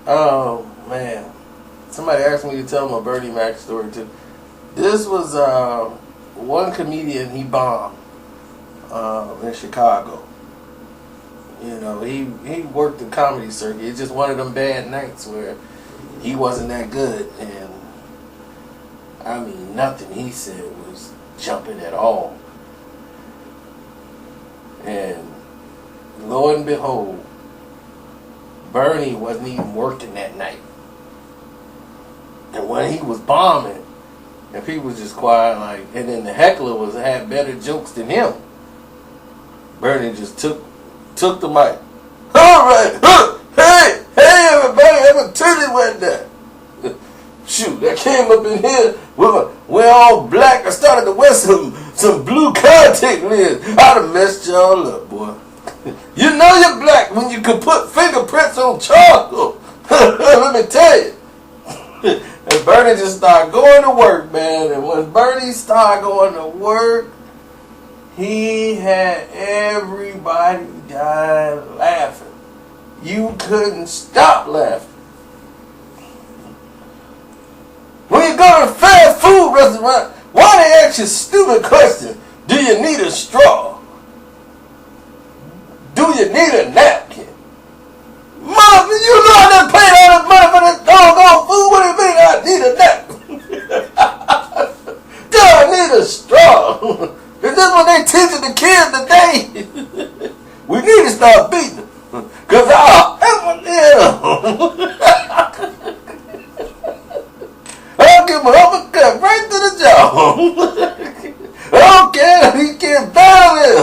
Oh man, somebody asked me to tell them a Bernie Mac story too. This was one comedian he bombed in Chicago. You know, he worked the comedy circuit. It's just one of them bad nights where he wasn't that good, and I mean nothing he said was jumping at all. And lo and behold, Bernie wasn't even working that night. And when he was bombing, and people was just quiet, like, and then the heckler had better jokes than him. Bernie just took the mic. All right, hey everybody, I'm a turning one there. Shoot, I came up in here we're all black. I started to wear some blue contact lenses. I'd have messed y'all up, boy. You know you're black when you can put fingerprints on charcoal. Let me tell you. And Bernie just started going to work, man. And when Bernie started going to work, he had everybody dying laughing. You couldn't stop laughing. When you go to a fast food restaurant, why they ask you stupid question? Do you need a straw? Do you need a napkin? Mom, you know I done paid all this money for this doggone food. What do you mean I need a napkin? Do I need a straw? Is this what they teaching the kids today? We need to start beating them. Because I'll give him an uppercut right to the jaw. I don't care. He can't battle him.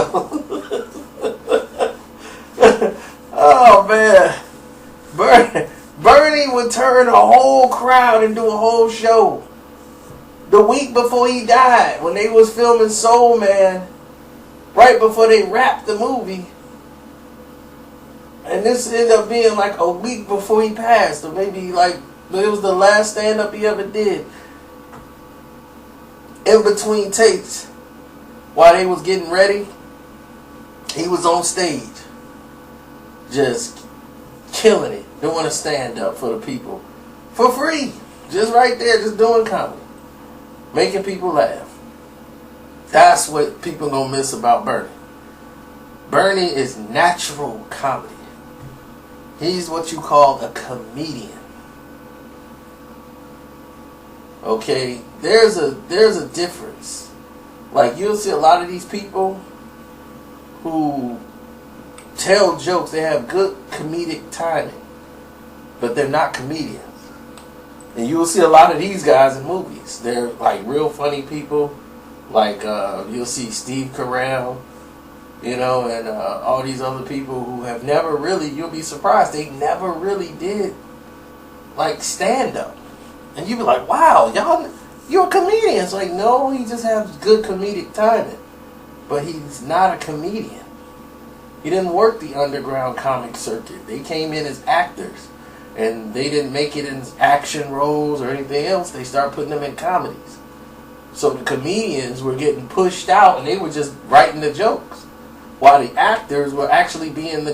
Oh, man. Bernie would turn a whole crowd into a whole show. The week before he died, when they was filming Soul Man, right before they wrapped the movie, and this ended up being like a week before he passed, or maybe like it was the last stand-up he ever did. In between takes, while they was getting ready, he was on stage, just killing it, doing a stand-up for the people, for free, just right there, just doing comedy. Making people laugh. That's what people gonna miss about Bernie. Bernie is natural comedy. He's what you call a comedian. Okay, there's a difference. Like you'll see a lot of these people who tell jokes, they have good comedic timing, but they're not comedians. And you'll see a lot of these guys in movies. They're like real funny people. Like you'll see Steve Carell, you know, and all these other people who have never really, you'll be surprised, they never really did like stand up. And you'll be like, wow, you're a comedian. It's like, no, he just has good comedic timing. But he's not a comedian. He didn't work the underground comic circuit. They came in as actors. And they didn't make it in action roles or anything else. They started putting them in comedies. So the comedians were getting pushed out and they were just writing the jokes. While the actors were actually being the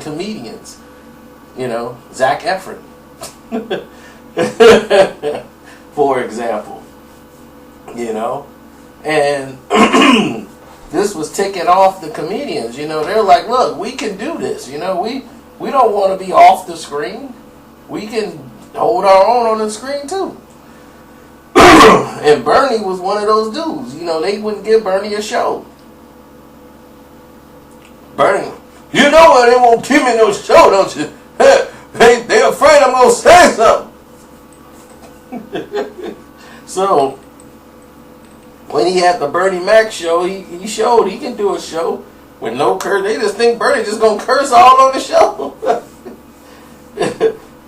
comedians. You know, Zac Efron. For example. You know. And this was ticking off the comedians. You know, they're like, look, we can do this. You know, we don't want to be off the screen. We can hold our own on the screen too. And Bernie was one of those dudes. You know, they wouldn't give Bernie a show. Bernie, you know what? They won't give me no show, don't you? They're afraid I'm going to say something. So, when he had the Bernie Mac show, he showed he can do a show with no curse. They just think Bernie just going to curse all on the show.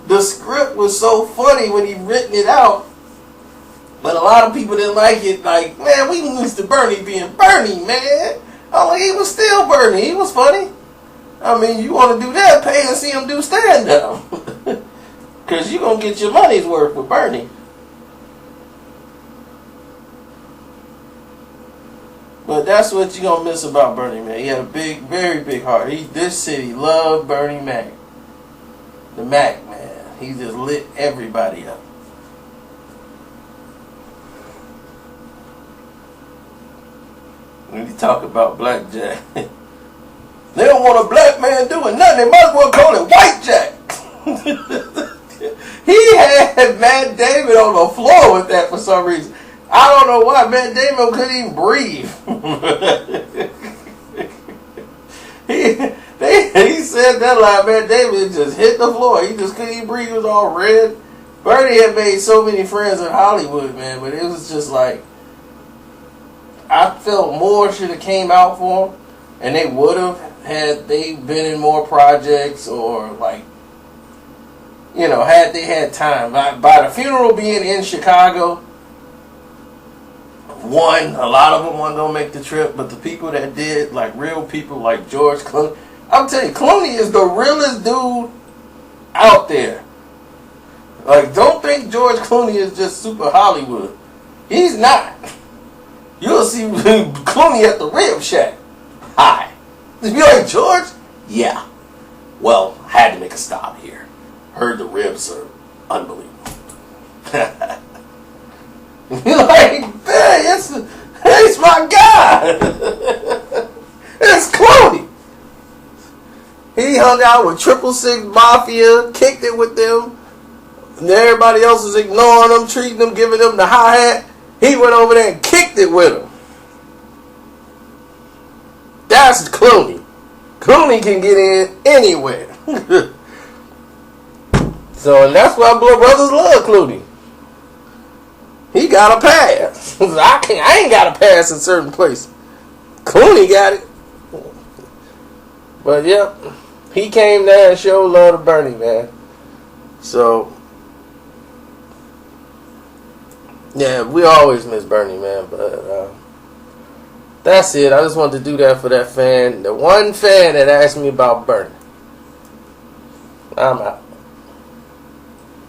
The script was so funny when he written it out, but a lot of people didn't like it. Like, man, we used to Bernie being Bernie, man. I'm like, he was still Bernie. He was funny. I mean, you want to do that, pay and see him do stand-up. Because you're going to get your money's worth with Bernie. But that's what you're going to miss about Bernie, man. He had a very big heart. This city loved Bernie Mac. The Mac, man. He just lit everybody up. When you talk about blackjack, they don't want a black man doing nothing. They might as well call it white jack. He had Matt Damon on the floor with that for some reason. I don't know why. Matt Damon couldn't even breathe. He said that line. Matt Damon just hit the floor. He just couldn't even breathe. He was all red. Bernie had made so many friends in Hollywood, man, but it was just like, I felt more should have came out for him, and they would have had they been in more projects, or like, you know, had they had time. By the funeral being in Chicago, a lot of them weren't gonna make the trip, but the people that did, like real people like George Clooney, I'm telling you, Clooney is the realest dude out there. Like, don't think George Clooney is just super Hollywood. He's not. You'll see Clooney at the Rib Shack. Hi. Just be like, George? Yeah. Well, had to make a stop here. Heard the ribs are unbelievable. You're like, hey, that's my guy. It's Clooney. He hung out with 666 Mafia, kicked it with them. And everybody else was ignoring them, treating them, giving them the hi-hat. He went over there and kicked it with them. That's Clooney. Clooney can get in anywhere. So, and that's why Blood Brothers love Clooney. He got a pass. I ain't got a pass in certain places. Clooney got it. But, yep. He came there and showed love to Bernie, man. So, yeah, we always miss Bernie, man. But that's it. I just wanted to do that for that fan. The one fan that asked me about Bernie. I'm out.